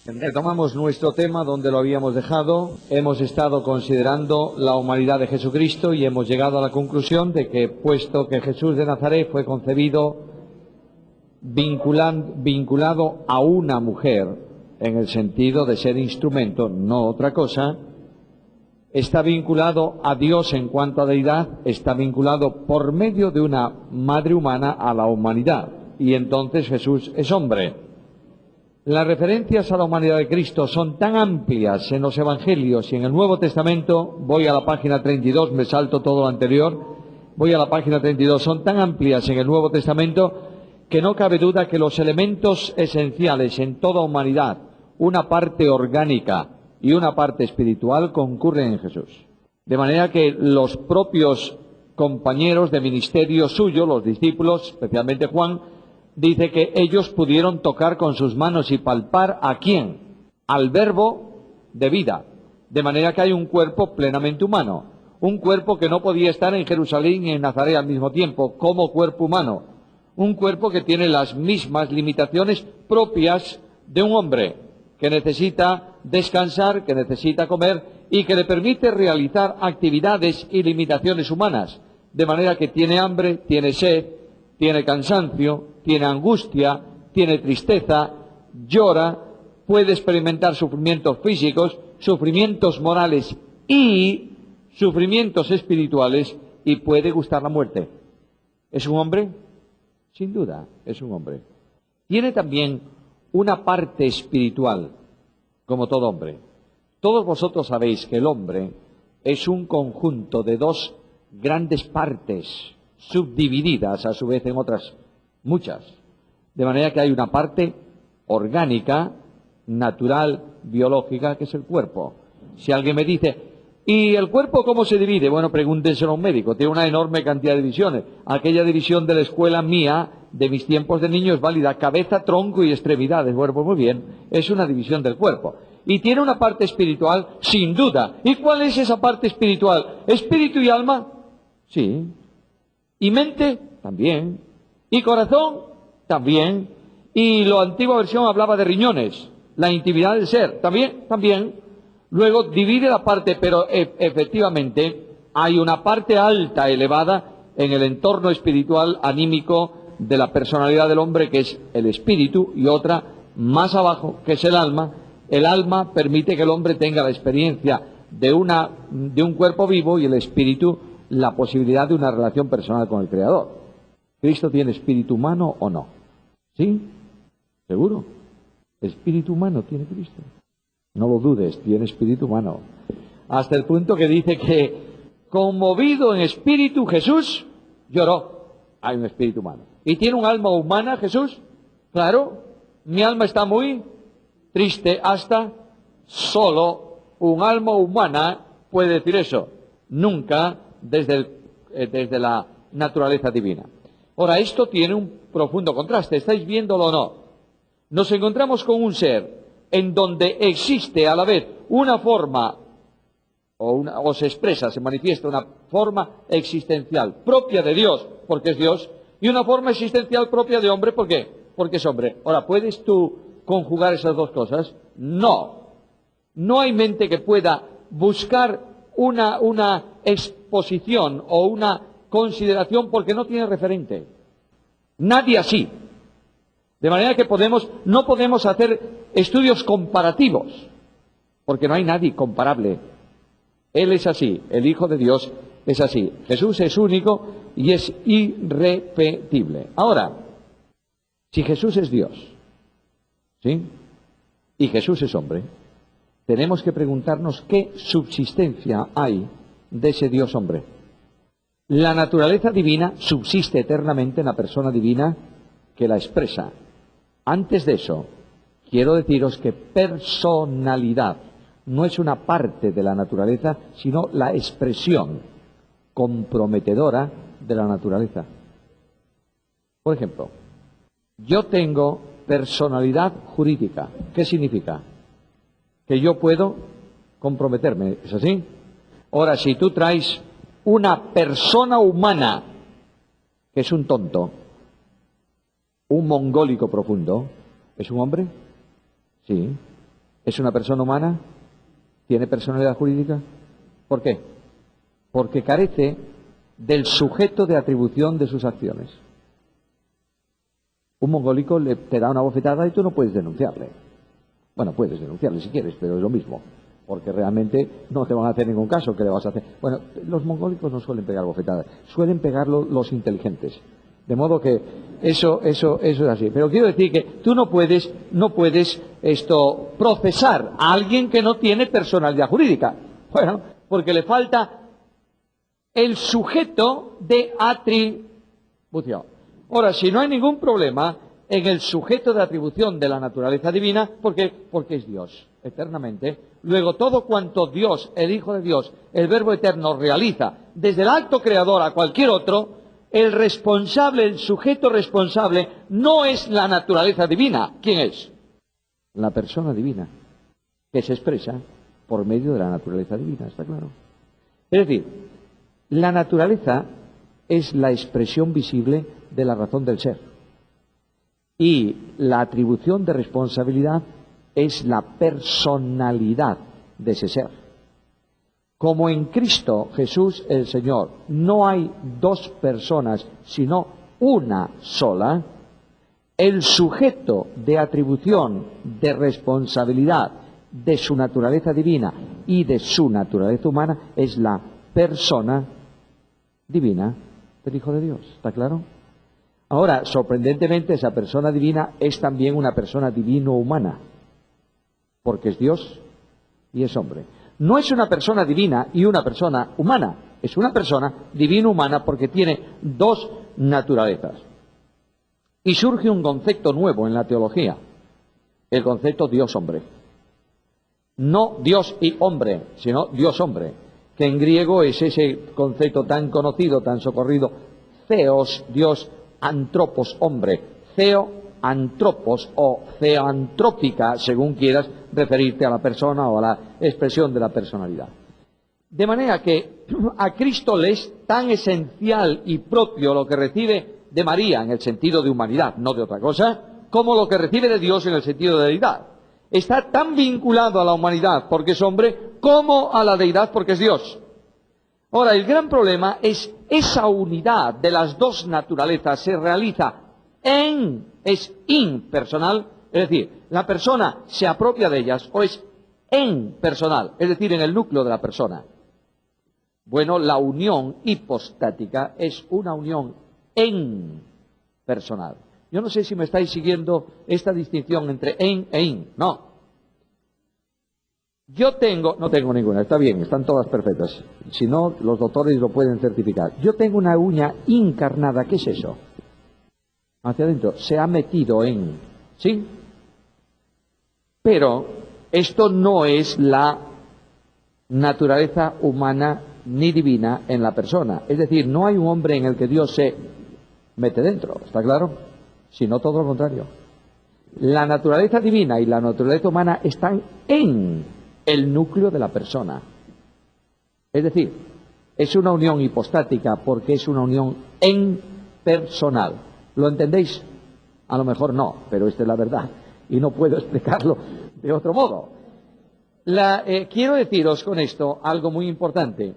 Retomamos nuestro tema donde lo habíamos dejado. Hemos estado considerando la humanidad de Jesucristo y hemos llegado a la conclusión de que, puesto que Jesús de Nazaret fue concebido vinculado a una mujer, en el sentido de ser instrumento, no otra cosa, está vinculado a Dios en cuanto a deidad, está vinculado por medio de una madre humana a la humanidad, y entonces Jesús es hombre. Las referencias a la humanidad de Cristo son tan amplias en los Evangelios y en el Nuevo Testamento. Voy a la página 32, me salto todo lo anterior, voy a la página 32, son tan amplias en el Nuevo Testamento que no cabe duda que los elementos esenciales en toda humanidad, una parte orgánica y una parte espiritual, concurren en Jesús. De manera que los propios compañeros de ministerio suyo, los discípulos, especialmente Juan, dice que ellos pudieron tocar con sus manos y palpar ¿a quién? Al Verbo de vida. De manera que hay un cuerpo plenamente humano. Un cuerpo que no podía estar en Jerusalén y en Nazaret al mismo tiempo, como cuerpo humano. Un cuerpo que tiene las mismas limitaciones propias de un hombre, que necesita descansar, que necesita comer y que le permite realizar actividades y limitaciones humanas. De manera que tiene hambre, tiene sed, tiene cansancio, tiene angustia, tiene tristeza, llora, puede experimentar sufrimientos físicos, sufrimientos morales y sufrimientos espirituales, y puede gustar la muerte. ¿Es un hombre? Sin duda, es un hombre. Tiene también una parte espiritual, como todo hombre. Todos vosotros sabéis que el hombre es un conjunto de dos grandes partes, subdivididas a su vez en otras muchas. De manera que hay una parte orgánica, natural, biológica, que es el cuerpo. Si alguien me dice, ¿y el cuerpo cómo se divide? Bueno, pregúntenselo a un médico. Tiene una enorme cantidad de divisiones. Aquella división de la escuela mía, de mis tiempos de niño, es válida. Cabeza, tronco y extremidades. Bueno, pues muy bien. Es una división del cuerpo. ¿Y tiene una parte espiritual? Sin duda. ¿Y cuál es esa parte espiritual? ¿Espíritu y alma? Sí. ¿Y mente? También. ¿Y corazón? También. Y la antigua versión hablaba de riñones. La intimidad del ser. También. También. Luego divide la parte, pero efectivamente hay una parte alta, elevada, en el entorno espiritual, anímico de la personalidad del hombre, que es el espíritu, y otra más abajo, que es el alma. El alma permite que el hombre tenga la experiencia de un cuerpo vivo, y el espíritu la posibilidad de una relación personal con el Creador. ¿Cristo tiene espíritu humano o no? ¿Sí? ¿Seguro? Espíritu humano tiene Cristo. No lo dudes, tiene espíritu humano. Hasta el punto que dice que, conmovido en espíritu, Jesús lloró. Hay un espíritu humano. ¿Y tiene un alma humana, Jesús? Claro. Mi alma está muy triste. Hasta solo un alma humana puede decir eso. Nunca desde la naturaleza divina. Ahora, esto tiene un profundo contraste. ¿Estáis viéndolo o no? Nos encontramos con un ser en donde existe a la vez una forma, o se expresa, se manifiesta una forma existencial propia de Dios, porque es Dios, y una forma existencial propia de hombre, ¿por qué? Porque es hombre. Ahora, ¿puedes tú conjugar esas dos cosas? No. No hay mente que pueda buscar una exposición o una consideración porque no tiene referente. Nadie así. De manera que no podemos hacer estudios comparativos, porque no hay nadie comparable. Él es así, el Hijo de Dios es así. Jesús es único y es irrepetible. Ahora, si Jesús es Dios, ¿sí?, y Jesús es hombre, tenemos que preguntarnos qué subsistencia hay de ese Dios hombre. La naturaleza divina subsiste eternamente en la persona divina que la expresa. Antes de eso, quiero deciros que personalidad no es una parte de la naturaleza, sino la expresión comprometedora de la naturaleza. Por ejemplo, yo tengo personalidad jurídica. ¿Qué significa? Que yo puedo comprometerme, ¿es así? Ahora, si tú traes una persona humana, que es un tonto, un mongólico profundo, ¿es un hombre? Sí. ¿Es una persona humana? ¿Tiene personalidad jurídica? ¿Por qué? Porque carece del sujeto de atribución de sus acciones. Un mongólico te da una bofetada y tú no puedes denunciarle. Bueno, puedes denunciarle si quieres, pero es lo mismo, porque realmente no te van a hacer ningún caso. ¿Qué le vas a hacer? Bueno, los mongólicos no suelen pegar bofetadas, suelen pegarlo los inteligentes. De modo que eso es así. Pero quiero decir que tú no puedes procesar a alguien que no tiene personalidad jurídica. Bueno, porque le falta el sujeto de atribución. Ahora, si no hay ningún problema en el sujeto de atribución de la naturaleza divina, ¿por qué? Porque es Dios, eternamente. Luego, todo cuanto Dios, el Hijo de Dios, el Verbo eterno realiza, desde el acto creador a cualquier otro, el responsable, el sujeto responsable, no es la naturaleza divina. ¿Quién es? La persona divina, que se expresa por medio de la naturaleza divina, ¿está claro? Es decir, la naturaleza es la expresión visible de la razón del ser. Y la atribución de responsabilidad es la personalidad de ese ser. Como en Cristo Jesús el Señor no hay dos personas, sino una sola, el sujeto de atribución de responsabilidad de su naturaleza divina y de su naturaleza humana es la persona divina del Hijo de Dios. ¿Está claro? Ahora, sorprendentemente, esa persona divina es también una persona divino-humana, porque es Dios y es hombre. No es una persona divina y una persona humana, es una persona divino-humana porque tiene dos naturalezas. Y surge un concepto nuevo en la teología, el concepto Dios-hombre. No Dios y hombre, sino Dios-hombre, que en griego es ese concepto tan conocido, tan socorrido, theos, Dios, antropos, hombre, theo, antropos o theoantrópica, según quieras referirte a la persona o a la expresión de la personalidad. De manera que a Cristo le es tan esencial y propio lo que recibe de María en el sentido de humanidad, no de otra cosa, como lo que recibe de Dios en el sentido de deidad. Está tan vinculado a la humanidad porque es hombre, como a la deidad porque es Dios. Ahora, el gran problema es esa unidad de las dos naturalezas se realiza es impersonal, es decir, la persona se apropia de ellas o es en personal, es decir, en el núcleo de la persona. Bueno, la unión hipostática es una unión en personal. Yo no sé si me estáis siguiendo esta distinción entre en e in. No. No tengo ninguna, está bien, están todas perfectas. Si no, los doctores lo pueden certificar. Yo tengo una uña encarnada, ¿qué es eso? Hacia adentro, se ha metido en, ¿sí? Pero esto no es la naturaleza humana ni divina en la persona. Es decir, no hay un hombre en el que Dios se mete dentro, ¿está claro? Sino todo lo contrario. La naturaleza divina y la naturaleza humana están en el núcleo de la persona. Es decir, es una unión hipostática porque es una unión en personal. ¿Lo entendéis? A lo mejor no, pero esta es la verdad y no puedo explicarlo de otro modo. Quiero deciros con esto algo muy importante.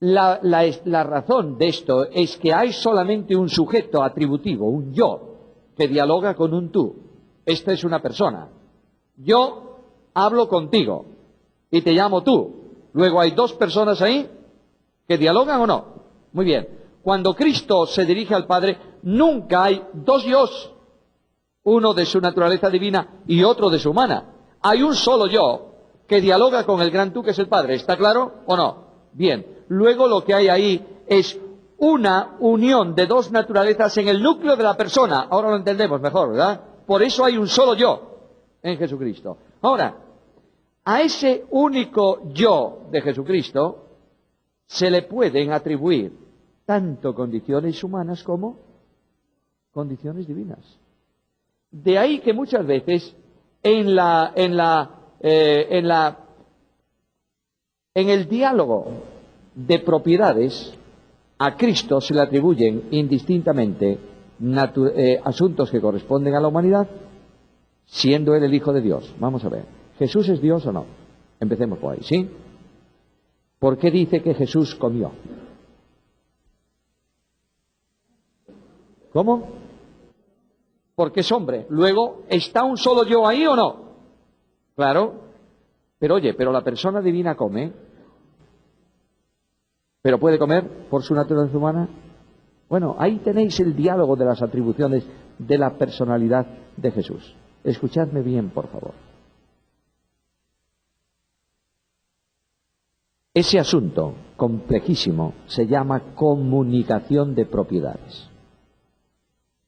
La razón de esto es que hay solamente un sujeto atributivo, un yo, que dialoga con un tú. Esta es una persona. Yo hablo contigo y te llamo tú. Luego hay dos personas ahí que dialogan o no. Muy bien. Cuando Cristo se dirige al Padre, nunca hay dos yos, uno de su naturaleza divina y otro de su humana. Hay un solo yo que dialoga con el gran tú que es el Padre. ¿Está claro o no? Bien. Luego lo que hay ahí es una unión de dos naturalezas en el núcleo de la persona. Ahora lo entendemos mejor, ¿verdad? Por eso hay un solo yo en Jesucristo. Ahora, a ese único yo de Jesucristo se le pueden atribuir tanto condiciones humanas como condiciones divinas. De ahí que muchas veces en el diálogo de propiedades a Cristo se le atribuyen indistintamente asuntos que corresponden a la humanidad siendo Él el Hijo de Dios. Vamos a ver, ¿Jesús es Dios o no? Empecemos por ahí, ¿sí? ¿Por qué dice que Jesús comió? ¿Cómo? Porque es hombre. Luego, ¿está un solo yo ahí o no? Claro. Pero oye, pero la persona divina come. ¿Pero puede comer por su naturaleza humana? Bueno, ahí tenéis el diálogo de las atribuciones de la personalidad de Jesús. Escuchadme bien, por favor. Ese asunto complejísimo se llama comunicación de propiedades.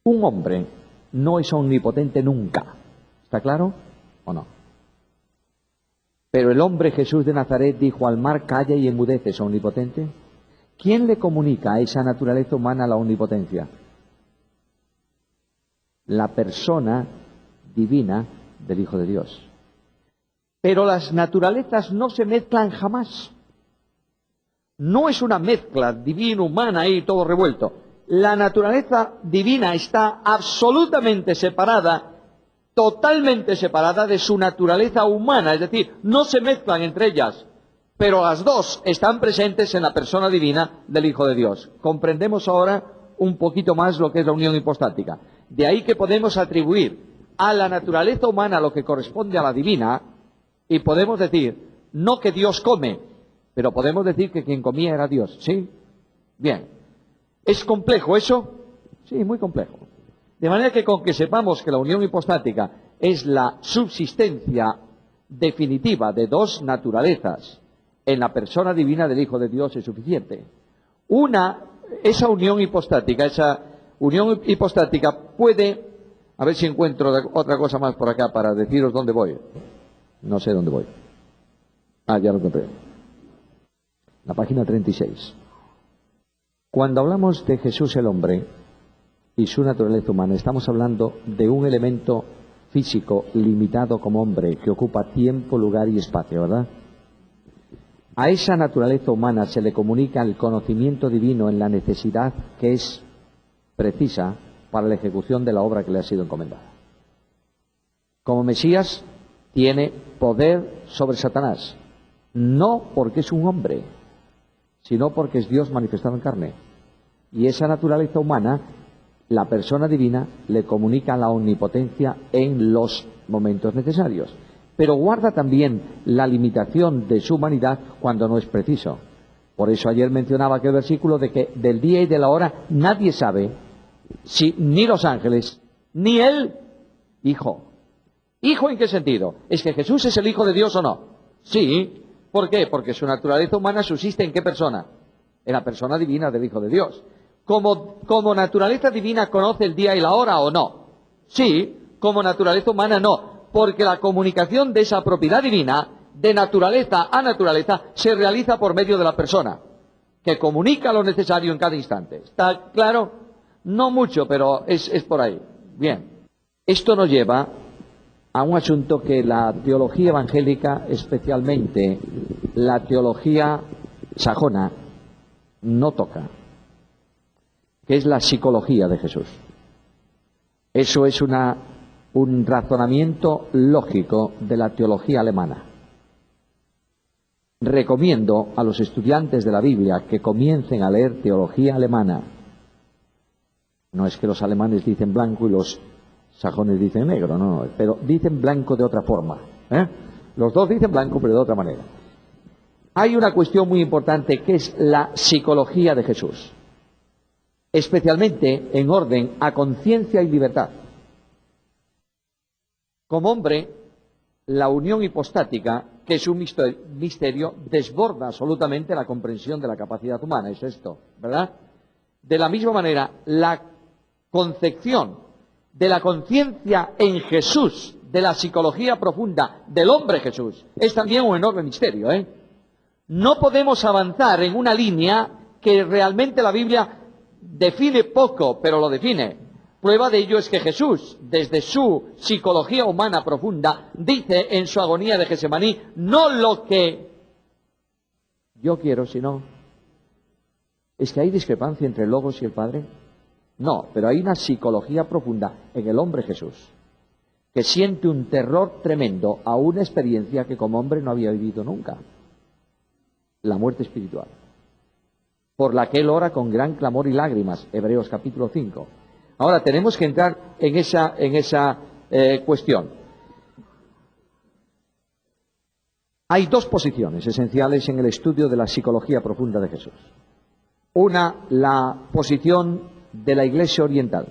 Un hombre no es omnipotente nunca. ¿Está claro o no? Pero el hombre Jesús de Nazaret dijo al mar, calla y enmudece, ¿es omnipotente? ¿Quién le comunica a esa naturaleza humana la omnipotencia? La persona divina del Hijo de Dios. Pero las naturalezas no se mezclan jamás. No es una mezcla divino-humana ahí todo revuelto. La naturaleza divina está absolutamente separada, totalmente separada de su naturaleza humana, es decir, no se mezclan entre ellas, pero las dos están presentes en la persona divina del Hijo de Dios. Comprendemos ahora un poquito más lo que es la unión hipostática. De ahí que podemos atribuir a la naturaleza humana lo que corresponde a la divina, y podemos decir, no que Dios come, pero podemos decir que quien comía era Dios, ¿sí? Bien. ¿Es complejo eso? Sí, muy complejo. De manera que con que sepamos que la unión hipostática es la subsistencia definitiva de dos naturalezas en la persona divina del Hijo de Dios es suficiente. Esa unión hipostática puede, a ver si encuentro otra cosa más por acá para deciros dónde voy. No sé dónde voy. Ah, ya lo encontré. La página 36. Cuando hablamos de Jesús el hombre y su naturaleza humana, estamos hablando de un elemento físico limitado como hombre que ocupa tiempo, lugar y espacio, ¿verdad? A esa naturaleza humana se le comunica el conocimiento divino en la necesidad que es precisa para la ejecución de la obra que le ha sido encomendada. Como Mesías tiene poder sobre Satanás, no porque es un hombre, sino porque es Dios manifestado en carne. Y esa naturaleza humana, la persona divina, le comunica la omnipotencia en los momentos necesarios. Pero guarda también la limitación de su humanidad cuando no es preciso. Por eso ayer mencionaba aquel versículo de que del día y de la hora nadie sabe, si ni los ángeles, ni el Hijo. ¿Hijo en qué sentido? ¿Es que Jesús es el Hijo de Dios o no? Sí. ¿Por qué? Porque su naturaleza humana subsiste ¿en qué persona? En la persona divina del Hijo de Dios. ¿Como naturaleza divina conoce el día y la hora o no? Sí. Como naturaleza humana no. Porque la comunicación de esa propiedad divina, de naturaleza a naturaleza, se realiza por medio de la persona, que comunica lo necesario en cada instante. ¿Está claro? No mucho, pero es por ahí. Bien. Esto nos lleva a un asunto que la teología evangélica, especialmente la teología sajona, no toca, que es la psicología de Jesús. Eso es un razonamiento lógico de la teología alemana. Recomiendo a los estudiantes de la Biblia que comiencen a leer teología alemana. No es que los alemanes dicen blanco y los sajones dicen negro, no, pero dicen blanco de otra forma. Los dos dicen blanco, pero de otra manera. Hay una cuestión muy importante que es la psicología de Jesús, especialmente en orden a conciencia y libertad. Como hombre, la unión hipostática, que es un misterio, desborda absolutamente la comprensión de la capacidad humana, es esto, ¿verdad? De la misma manera, la concepción de la conciencia en Jesús, de la psicología profunda del hombre Jesús, es también un enorme misterio, No podemos avanzar en una línea que realmente la Biblia define poco, pero lo define. Prueba de ello es que Jesús, desde su psicología humana profunda, dice en su agonía de Getsemaní, no lo que yo quiero, sino... ¿Es que hay discrepancia entre el Logos y el Padre? No, pero hay una psicología profunda en el hombre Jesús. que siente un terror tremendo a una experiencia que como hombre no había vivido nunca, la muerte espiritual, por la que él ora con gran clamor y lágrimas, Hebreos capítulo 5. Ahora tenemos que entrar en esa cuestión. Hay dos posiciones esenciales en el estudio de la psicología profunda de Jesús. Una, la posición de la Iglesia Oriental.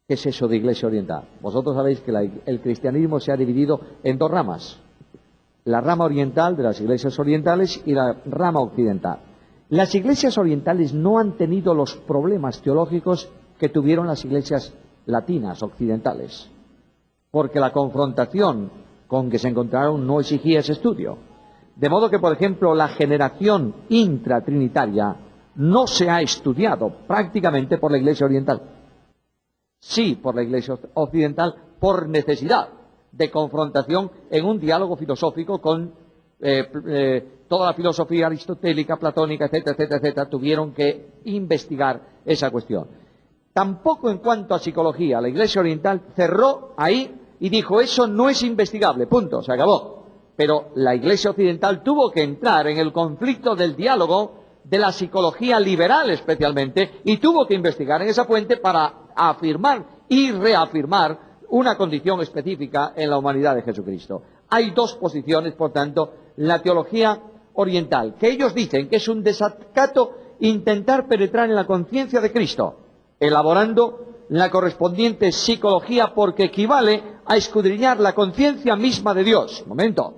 ¿Qué es eso de Iglesia Oriental? Vosotros sabéis que el cristianismo se ha dividido en dos ramas. La rama oriental de las iglesias orientales y la rama occidental. Las iglesias orientales no han tenido los problemas teológicos que tuvieron las iglesias latinas, occidentales, porque la confrontación con que se encontraron no exigía ese estudio. De modo que, por ejemplo, la generación intratrinitaria no se ha estudiado prácticamente por la iglesia oriental. Sí, por la iglesia occidental, por necesidad de confrontación en un diálogo filosófico con toda la filosofía aristotélica, platónica, etcétera, etcétera, etcétera, tuvieron que investigar esa cuestión. Tampoco en cuanto a psicología, la Iglesia Oriental cerró ahí y dijo, eso no es investigable, punto, se acabó. Pero la Iglesia Occidental tuvo que entrar en el conflicto del diálogo de la psicología liberal especialmente, y tuvo que investigar en esa fuente para afirmar y reafirmar una condición específica en la humanidad de Jesucristo. Hay dos posiciones, por tanto, la teología oriental, que ellos dicen que es un desacato intentar penetrar en la conciencia de Cristo, elaborando la correspondiente psicología, porque equivale a escudriñar la conciencia misma de Dios. Momento.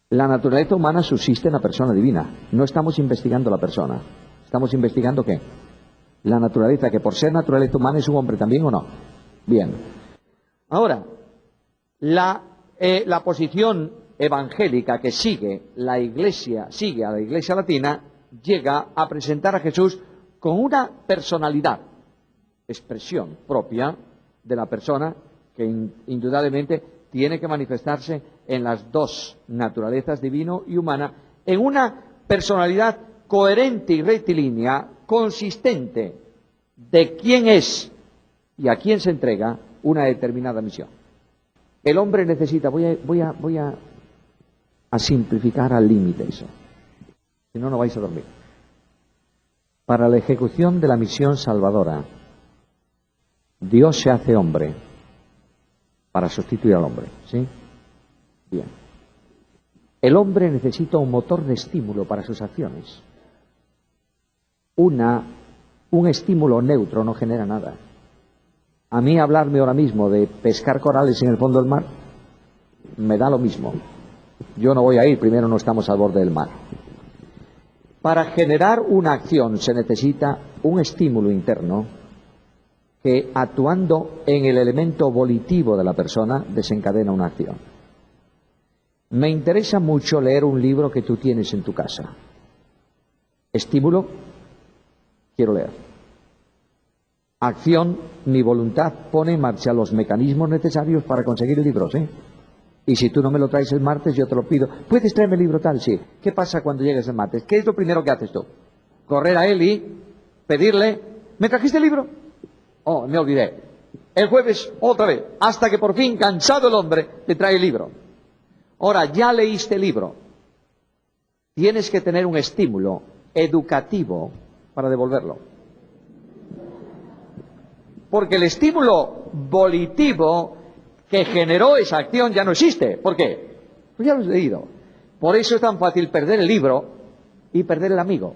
La naturaleza humana subsiste en la persona divina. No estamos investigando la persona. ¿Estamos investigando qué? La naturaleza, que por ser naturaleza humana es un hombre también, ¿o no? Bien. Ahora, la posición evangélica que sigue a la iglesia latina, llega a presentar a Jesús con una personalidad, expresión propia de la persona que indudablemente tiene que manifestarse en las dos naturalezas, divino y humana, en una personalidad coherente y rectilínea, consistente de quién es y a quién se entrega una determinada misión. El hombre necesita, voy a simplificar al límite eso, si no, no vais a dormir. Para la ejecución de la misión salvadora, Dios se hace hombre para sustituir al hombre, ¿sí? Bien. El hombre necesita un motor de estímulo para sus acciones. Un estímulo neutro no genera nada. A mí hablarme ahora mismo de pescar corales en el fondo del mar, me da lo mismo. Yo no voy a ir, primero no estamos al borde del mar. Para generar una acción se necesita un estímulo interno que, actuando en el elemento volitivo de la persona, desencadena una acción. Me interesa mucho leer un libro que tú tienes en tu casa. Estímulo, quiero leer. Acción, mi voluntad pone en marcha los mecanismos necesarios para conseguir el libro, ¿sí? Y si tú no me lo traes el martes, yo te lo pido. ¿Puedes traerme el libro tal? Sí. ¿Qué pasa cuando llegues el martes? ¿Qué es lo primero que haces tú? Correr a él y pedirle, ¿me trajiste el libro? Oh, me olvidé. El jueves, otra vez, hasta que por fin, cansado el hombre, te trae el libro. Ahora, ya leíste el libro. Tienes que tener un estímulo educativo para devolverlo. Porque el estímulo volitivo que generó esa acción ya no existe. ¿Por qué? Pues ya lo he leído. Por eso es tan fácil perder el libro y perder el amigo.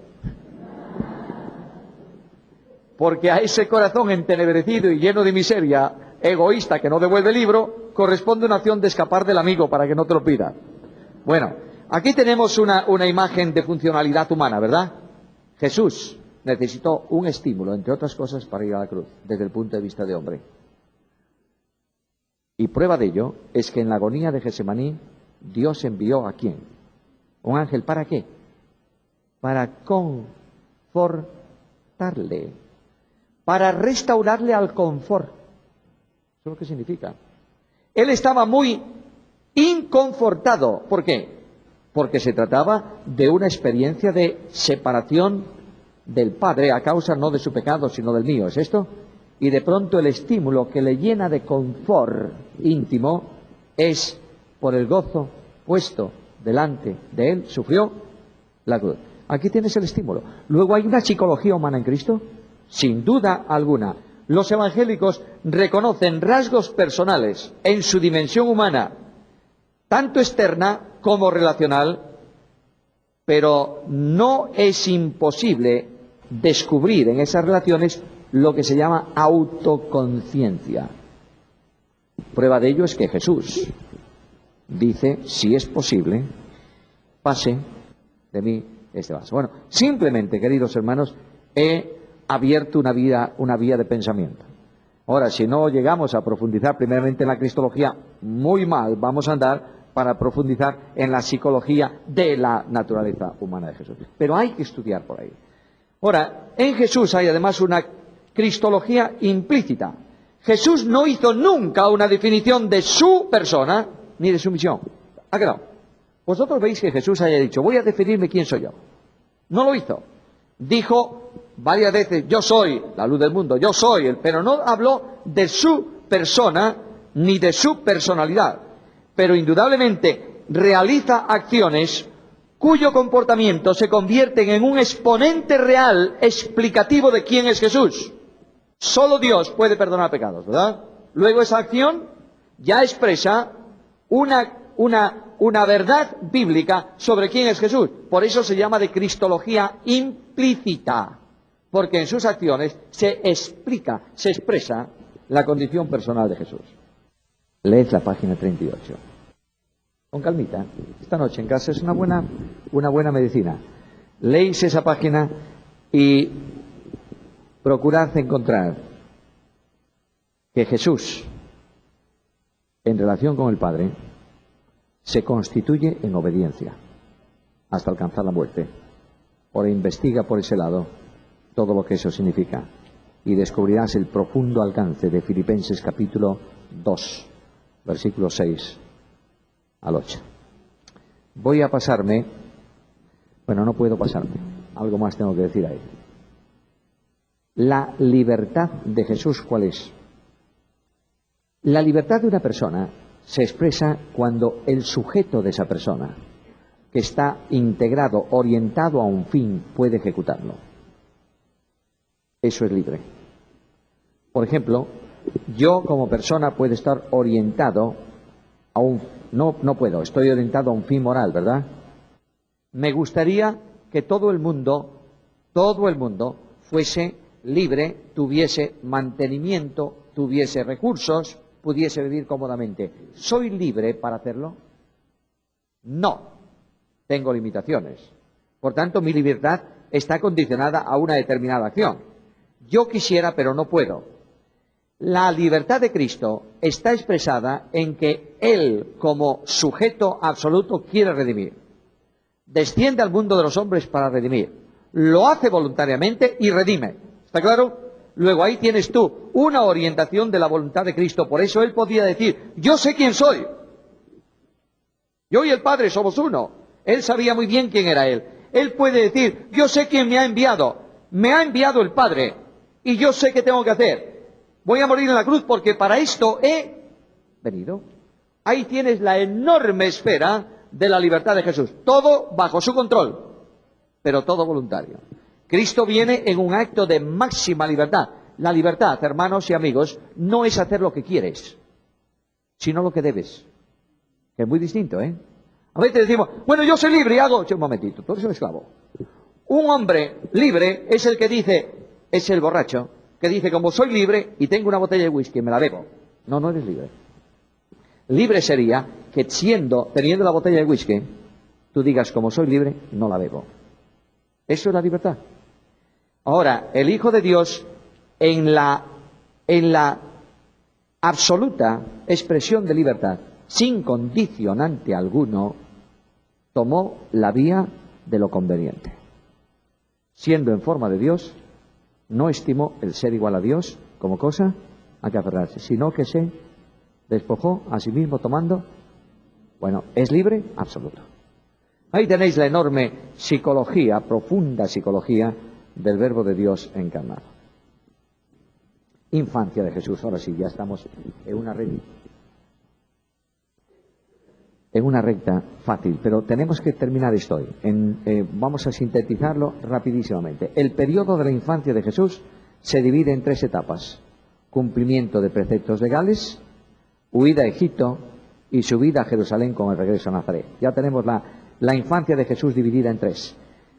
Porque a ese corazón entenebrecido y lleno de miseria, egoísta, que no devuelve el libro, corresponde una acción de escapar del amigo para que no te lo pida. Bueno, aquí tenemos una imagen de funcionalidad humana, ¿verdad? Jesús necesitó un estímulo, entre otras cosas, para ir a la cruz, desde el punto de vista de hombre. Y prueba de ello es que en la agonía de Getsemaní, Dios envió ¿a quién? Un ángel, ¿para qué? Para confortarle, para restaurarle al confort. ¿Eso es lo que significa? Él estaba muy inconfortado. ¿Por qué? Porque se trataba de una experiencia de separación del Padre a causa no de su pecado, sino del mío. ¿Es esto? y de pronto el estímulo que le llena de confort íntimo es por el gozo puesto delante de él, sufrió la cruz. Aquí tienes el estímulo. Luego, ¿hay una psicología humana en Cristo? Sin duda alguna. Los evangélicos reconocen rasgos personales en su dimensión humana, tanto externa como relacional, pero no es imposible descubrir en esas relaciones lo que se llama autoconciencia. Prueba de ello es que Jesús dice, si es posible, pase de mí este vaso. Bueno, simplemente, queridos hermanos, he abierto una vía de pensamiento. Ahora, si no llegamos a profundizar primeramente en la cristología, muy mal vamos a andar para profundizar en la psicología de la naturaleza humana de Jesús. Pero hay que estudiar por ahí. Ahora, en Jesús hay además una cristología implícita. Jesús no hizo nunca una definición de su persona ni de su misión. ¿Ha quedado? Vosotros veis que Jesús haya dicho, voy a definirme quién soy yo. No lo hizo. Dijo varias veces, yo soy la luz del mundo, yo soy pero no habló de su persona ni de su personalidad. Pero indudablemente realiza acciones cuyo comportamiento se convierten en un exponente real explicativo de quién es Jesús. Solo Dios puede perdonar pecados, ¿verdad? Luego esa acción ya expresa una verdad bíblica sobre quién es Jesús. Por eso se llama de cristología implícita, porque en sus acciones se expresa la condición personal de Jesús. Leed la página 38. Con calmita, esta noche en casa es una buena medicina. Leéis esa página y procurad encontrar que Jesús, en relación con el Padre, se constituye en obediencia hasta alcanzar la muerte. Ahora investiga por ese lado todo lo que eso significa y descubrirás el profundo alcance de Filipenses capítulo 2, versículos 6 al 8. Voy a pasarme, no puedo pasarme, algo más tengo que decir ahí. La libertad de Jesús, ¿cuál es? La libertad de una persona se expresa cuando el sujeto de esa persona, que está integrado, orientado a un fin, puede ejecutarlo. Eso es libre. Por ejemplo, yo como persona puedo estar orientado a estoy orientado a un fin moral, ¿verdad? Me gustaría que todo el mundo fuese libre, tuviese mantenimiento, tuviese recursos, pudiese vivir cómodamente. ¿Soy libre para hacerlo? No. Tengo limitaciones. Por tanto, mi libertad está condicionada a una determinada acción. Yo quisiera, pero no puedo. La libertad de Cristo está expresada en que Él, como sujeto absoluto, quiere redimir. Desciende al mundo de los hombres para redimir. Lo hace voluntariamente y redime. ¿Está claro? Luego ahí tienes tú una orientación de la voluntad de Cristo. Por eso Él podía decir, yo sé quién soy. Yo y el Padre somos uno. Él sabía muy bien quién era Él. Él puede decir, yo sé quién me ha enviado. Me ha enviado el Padre. Y yo sé qué tengo que hacer. Voy a morir en la cruz porque para esto he venido. Ahí tienes la enorme esfera de la libertad de Jesús. Todo bajo su control, pero todo voluntario. Cristo viene en un acto de máxima libertad. La libertad, hermanos y amigos, no es hacer lo que quieres, sino lo que debes. Que es muy distinto, ¿eh? A veces decimos, yo soy libre y hago... Un momentito, tú eres un esclavo. Un hombre libre es el que dice, es el borracho, que dice, como soy libre y tengo una botella de whisky, me la bebo. No eres libre. Libre sería que teniendo la botella de whisky, tú digas, como soy libre, no la bebo. Eso es la libertad. Ahora, el Hijo de Dios, en la absoluta expresión de libertad, sin condicionante alguno, tomó la vía de lo conveniente. Siendo en forma de Dios, no estimó el ser igual a Dios como cosa a que aferrarse, sino que se despojó a sí mismo tomando, es libre absoluto. Ahí tenéis la enorme psicología, profunda psicología del Verbo de Dios encarnado. infancia de Jesús. Ahora sí, ya estamos en una recta fácil, pero tenemos que terminar esto hoy. Vamos a sintetizarlo rapidísimamente. El periodo de la infancia de Jesús se divide en 3 etapas: cumplimiento de preceptos legales, huida a Egipto y subida a Jerusalén con el regreso a Nazaret. Ya tenemos la infancia de Jesús dividida en 3.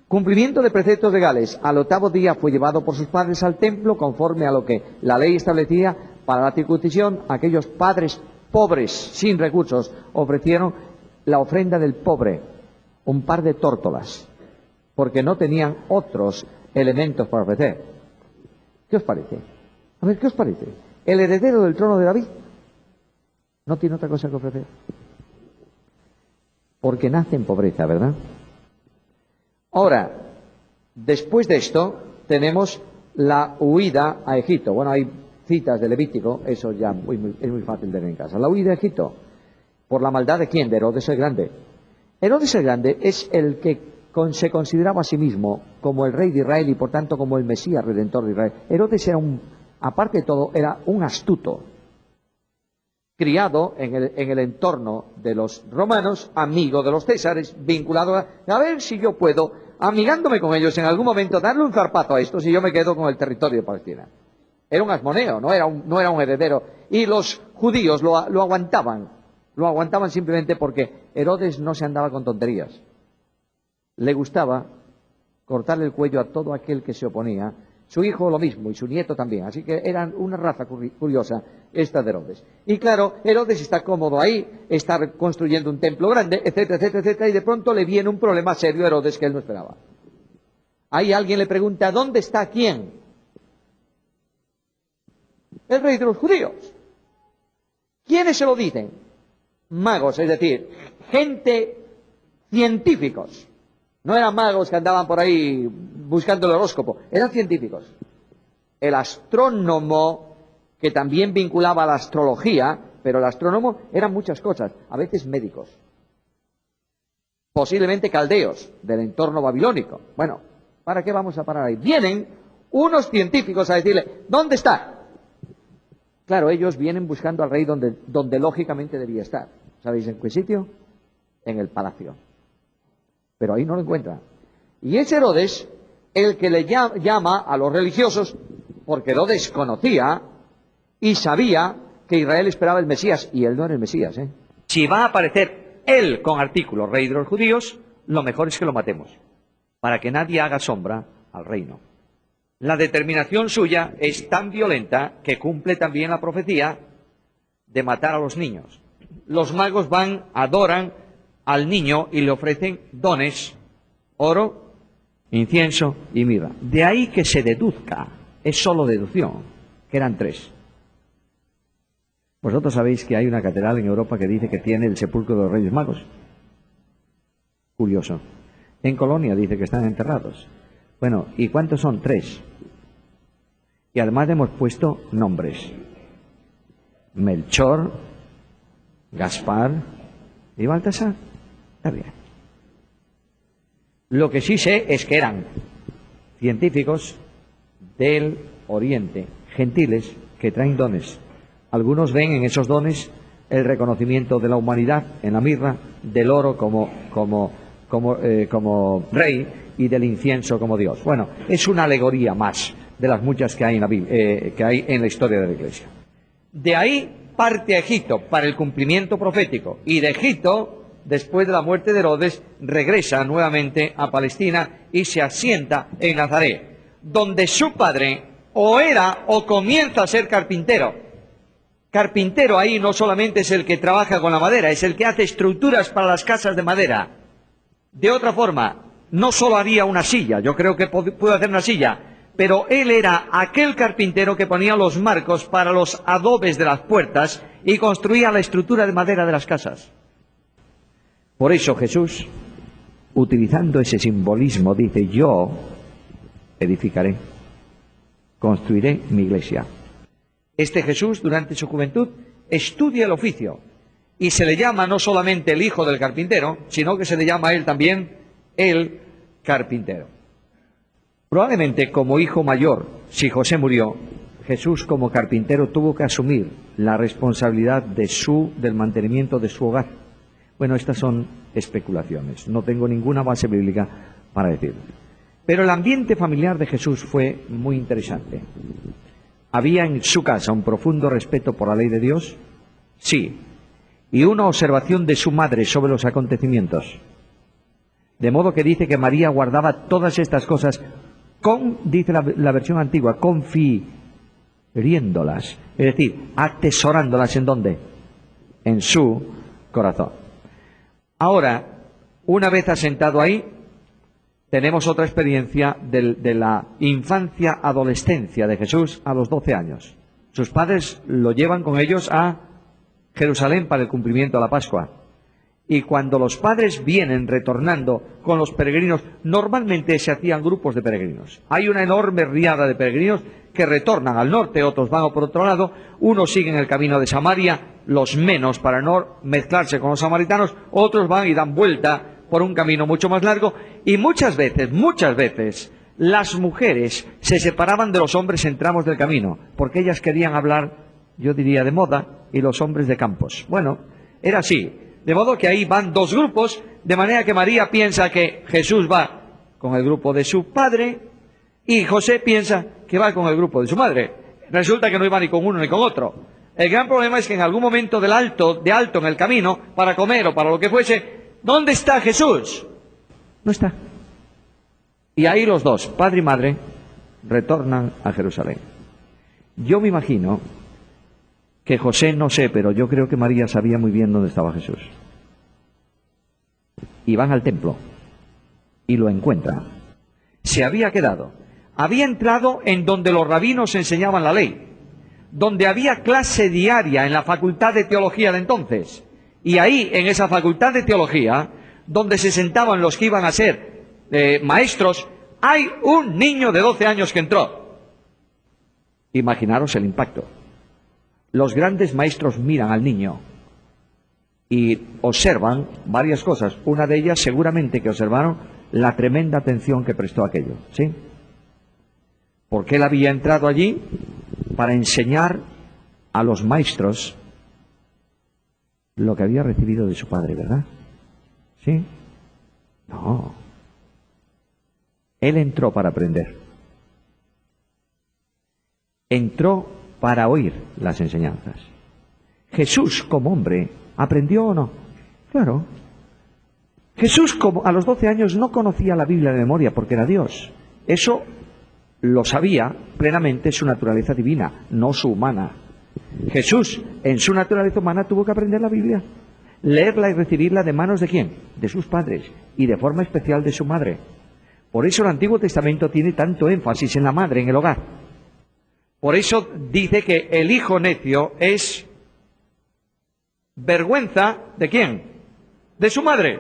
Cumplimiento de preceptos legales. Al 8º día fue llevado por sus padres al templo, conforme a lo que la ley establecía para la circuncisión. Aquellos padres pobres, sin recursos, ofrecieron la ofrenda del pobre, un par de tórtolas, porque no tenían otros elementos para ofrecer. ¿Qué os parece? A ver, ¿qué os parece? El heredero del trono de David no tiene otra cosa que ofrecer, porque nace en pobreza, ¿verdad? Ahora, después de esto, tenemos la huida a Egipto. Bueno, hay citas de Levítico, eso ya es muy fácil de ver en casa. La huida a Egipto, ¿por la maldad de quién? De Herodes el Grande. Herodes el Grande es el que se consideraba a sí mismo como el rey de Israel y por tanto como el Mesías redentor de Israel. Herodes era aparte de todo, era un astuto, criado en el entorno de los romanos, amigo de los césares, vinculado a ver si yo puedo, amigándome con ellos en algún momento, darle un zarpazo a estos y yo me quedo con el territorio de Palestina. Era un asmoneo, no era un heredero. Y los judíos lo aguantaban simplemente porque Herodes no se andaba con tonterías. Le gustaba cortarle el cuello a todo aquel que se oponía. Su hijo lo mismo, y su nieto también. Así que eran una raza curiosa, esta de Herodes. Y claro, Herodes está cómodo ahí, está construyendo un templo grande, etcétera, etcétera, etcétera, y de pronto le viene un problema serio a Herodes que él no esperaba. Ahí alguien le pregunta, ¿dónde está quién? El rey de los judíos. ¿Quiénes se lo dicen? Magos, es decir, gente científicos. No eran magos que andaban por ahí buscando el horóscopo, eran científicos. El astrónomo, que también vinculaba a la astrología, pero el astrónomo eran muchas cosas, a veces médicos, posiblemente caldeos del entorno babilónico. Bueno, ¿para qué vamos a parar ahí? Vienen unos científicos a decirle, ¿dónde está? Claro, ellos vienen buscando al rey donde lógicamente debía estar. ¿Sabéis en qué sitio? En el palacio. Pero ahí no lo encuentra. Y es Herodes el que le llama a los religiosos, porque Herodes conocía y sabía que Israel esperaba el Mesías, y él no era el Mesías, ¿eh? Si va a aparecer él con artículo rey de los judíos, lo mejor es que lo matemos, para que nadie haga sombra al reino. La determinación suya es tan violenta que cumple también la profecía de matar a los niños. Los magos van, adoran al niño y le ofrecen dones, oro, incienso y mirra. De ahí que se deduzca, es solo deducción, que eran 3. Vosotros sabéis que hay una catedral en Europa que dice que tiene el sepulcro de los Reyes Magos. Curioso. En Colonia dice que están enterrados. Bueno, ¿y cuántos son? 3. Y además le hemos puesto nombres: Melchor, Gaspar y Baltasar. Está bien. Lo que sí sé es que eran científicos del Oriente, gentiles, que traen dones. Algunos ven en esos dones el reconocimiento de la humanidad en la mirra, del oro como rey y del incienso como Dios. Bueno, es una alegoría más de las muchas que hay en la Biblia, que hay en la historia de la Iglesia. De ahí parte a Egipto para el cumplimiento profético, y de Egipto, después de la muerte de Herodes, regresa nuevamente a Palestina y se asienta en Nazaret, donde su padre o era o comienza a ser carpintero. Carpintero ahí no solamente es el que trabaja con la madera, es el que hace estructuras para las casas de madera. De otra forma, no solo haría una silla, yo creo que puede hacer una silla, pero él era aquel carpintero que ponía los marcos para los adobes de las puertas y construía la estructura de madera de las casas. Por eso Jesús, utilizando ese simbolismo, dice: yo edificaré, construiré mi iglesia. Este Jesús, durante su juventud, estudia el oficio y se le llama no solamente el hijo del carpintero, sino que se le llama a él también el carpintero. Probablemente como hijo mayor, si José murió, Jesús, como carpintero, tuvo que asumir la responsabilidad del mantenimiento de su hogar. Bueno, estas son especulaciones, no tengo ninguna base bíblica para decirlo. Pero el ambiente familiar de Jesús fue muy interesante. ¿Había en su casa un profundo respeto por la ley de Dios? Sí. Y una observación de su madre sobre los acontecimientos. De modo que dice que María guardaba todas estas cosas dice la versión antigua, confiriéndolas. Es decir, atesorándolas, ¿en dónde? En su corazón. Ahora, una vez asentado ahí, tenemos otra experiencia de la infancia-adolescencia de Jesús a los 12 años. Sus padres lo llevan con ellos a Jerusalén para el cumplimiento de la Pascua. Y cuando los padres vienen retornando con los peregrinos, normalmente se hacían grupos de peregrinos. Hay una enorme riada de peregrinos que retornan al norte, otros van por otro lado, unos siguen el camino de Samaria, los menos para no mezclarse con los samaritanos, otros van y dan vuelta por un camino mucho más largo, y muchas veces, las mujeres se separaban de los hombres en tramos del camino, porque ellas querían hablar, yo diría, de moda, y los hombres de campos. Bueno, era así. De modo que ahí van dos grupos, de manera que María piensa que Jesús va con el grupo de su padre y José piensa que va con el grupo de su madre. Resulta que no iba ni con uno ni con otro. El gran problema es que en algún momento de alto en el camino, para comer o para lo que fuese, ¿dónde está Jesús? No está. Y ahí los dos, padre y madre, retornan a Jerusalén. Yo me imagino que José, no sé, pero yo creo que María sabía muy bien dónde estaba Jesús. Y van al templo y lo encuentran. Se había quedado. Había entrado en donde los rabinos enseñaban la ley, donde había clase diaria en la facultad de teología de entonces. Y ahí, en esa facultad de teología, donde se sentaban los que iban a ser maestros, hay un niño de 12 años que entró. Imaginaros el impacto. Los grandes maestros miran al niño y observan varias cosas. Una de ellas seguramente que observaron la tremenda atención que prestó a aquello, ¿sí? Porque él había entrado allí para enseñar a los maestros lo que había recibido de su padre, ¿verdad? ¿Sí? No. Él entró para aprender. Entró para oír las enseñanzas. Jesús, como hombre, ¿aprendió o no? Claro. Jesús, como a los 12 años, no conocía la Biblia de memoria porque era Dios. Eso lo sabía plenamente su naturaleza divina, no su humana. Jesús, en su naturaleza humana, tuvo que aprender la Biblia, leerla y recibirla de manos de ¿quién? De sus padres, y de forma especial de su madre. Por eso el Antiguo Testamento tiene tanto énfasis en la madre, en el hogar. Por eso dice que el hijo necio es vergüenza ¿de quién? De su madre.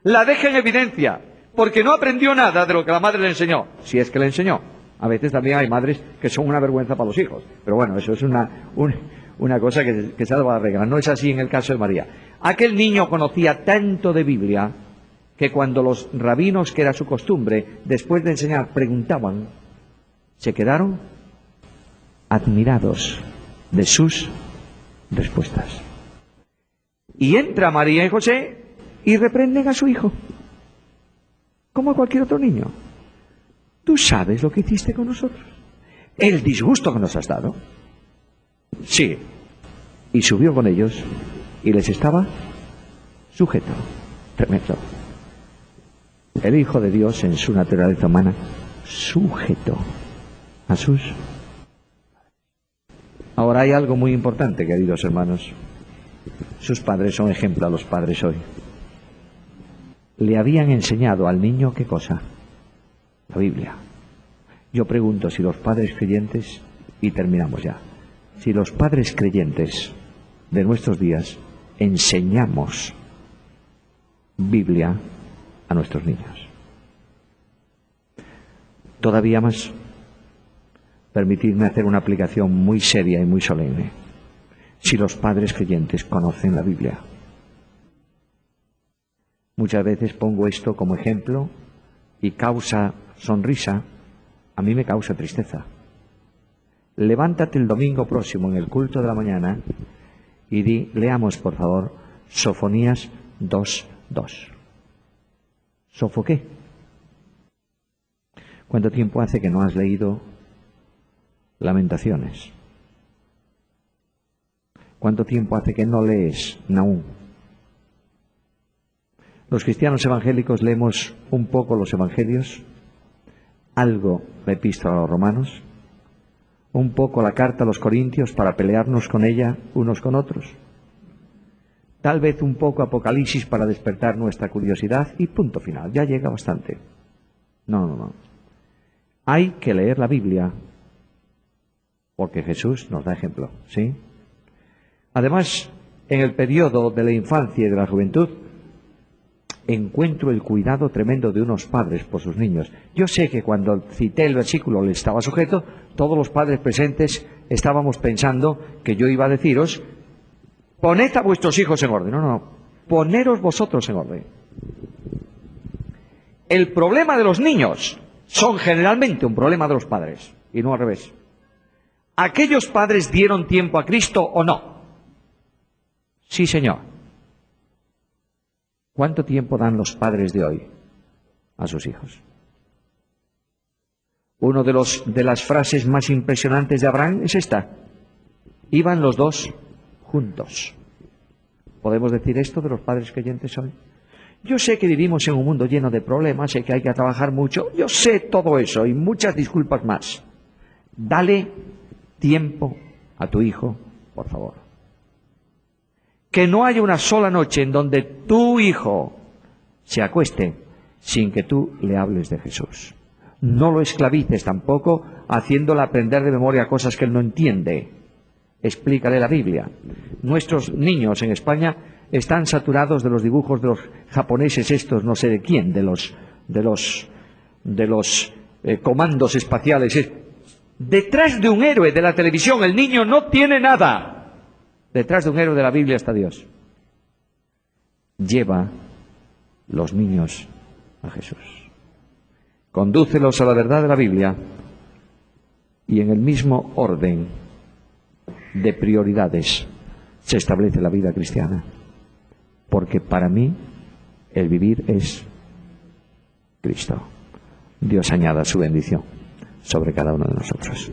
La deja en evidencia, porque no aprendió nada de lo que la madre le enseñó, si es que le enseñó. A veces también hay madres que son una vergüenza para los hijos, pero bueno, eso es una cosa que se ha dado a la regla. No es así en el caso de María. Aquel niño conocía tanto de Biblia que cuando los rabinos, que era su costumbre, después de enseñar, preguntaban, se quedaron admirados de sus respuestas. Y entra María y José y reprenden a su hijo, como a cualquier otro niño. ¿Tú sabes lo que hiciste con nosotros? ¿El disgusto que nos has dado? Sí. Y subió con ellos y les estaba sujeto. Tremendo. El Hijo de Dios, en su naturaleza humana, sujeto a sus... Ahora hay algo muy importante, queridos hermanos. Sus padres son ejemplo a los padres hoy. Le habían enseñado al niño, ¿qué cosa? La Biblia. Yo pregunto si los padres creyentes, y terminamos ya, si los padres creyentes de nuestros días enseñamos Biblia a nuestros niños. Todavía más, permitidme hacer una aplicación muy seria y muy solemne. Si los padres creyentes conocen la Biblia. Muchas veces pongo esto como ejemplo y causa sonrisa, a mí me causa tristeza. levántate el domingo próximo en el culto de la mañana y leamos por favor Sofonías 2:2. ¿Sofo qué? ¿Cuánto tiempo hace que no has leído Lamentaciones? ¿Cuánto tiempo hace que no lees Nahum? Los cristianos evangélicos leemos un poco los evangelios, algo la epístola a los romanos, un poco la carta a los corintios para pelearnos con ella unos con otros, tal vez un poco Apocalipsis para despertar nuestra curiosidad y punto final, ya llega bastante. No. Hay que leer la Biblia porque Jesús nos da ejemplo, ¿sí? Además, en el periodo de la infancia y de la juventud, encuentro el cuidado tremendo de unos padres por sus niños. Yo sé que cuando cité el versículo le estaba sujeto, todos los padres presentes estábamos pensando que yo iba a deciros, poned a vuestros hijos en orden. No, poneros vosotros en orden. El problema de los niños son generalmente un problema de los padres, y no al revés. ¿Aquellos padres dieron tiempo a Cristo o no? Sí, Señor. ¿Cuánto tiempo dan los padres de hoy a sus hijos? Una de las frases más impresionantes de Abraham es esta. Iban los dos juntos. ¿Podemos decir esto de los padres creyentes hoy? Yo sé que vivimos en un mundo lleno de problemas, sé que hay que trabajar mucho, yo sé todo eso y muchas disculpas más. Dale tiempo a tu hijo, por favor. Que no haya una sola noche en donde tu hijo se acueste sin que tú le hables de Jesús. No lo esclavices tampoco haciéndole aprender de memoria cosas que él no entiende. Explícale la Biblia. Nuestros niños en España están saturados de los dibujos de los japoneses estos, no sé de quién, de los comandos espaciales. Detrás de un héroe de la televisión el niño no tiene nada. Detrás de un héroe de la Biblia está Dios. Lleva los niños a Jesús. Condúcelos a la verdad de la Biblia y en el mismo orden de prioridades se establece la vida cristiana. Porque para mí el vivir es Cristo. Dios añada su bendición sobre cada uno de nosotros.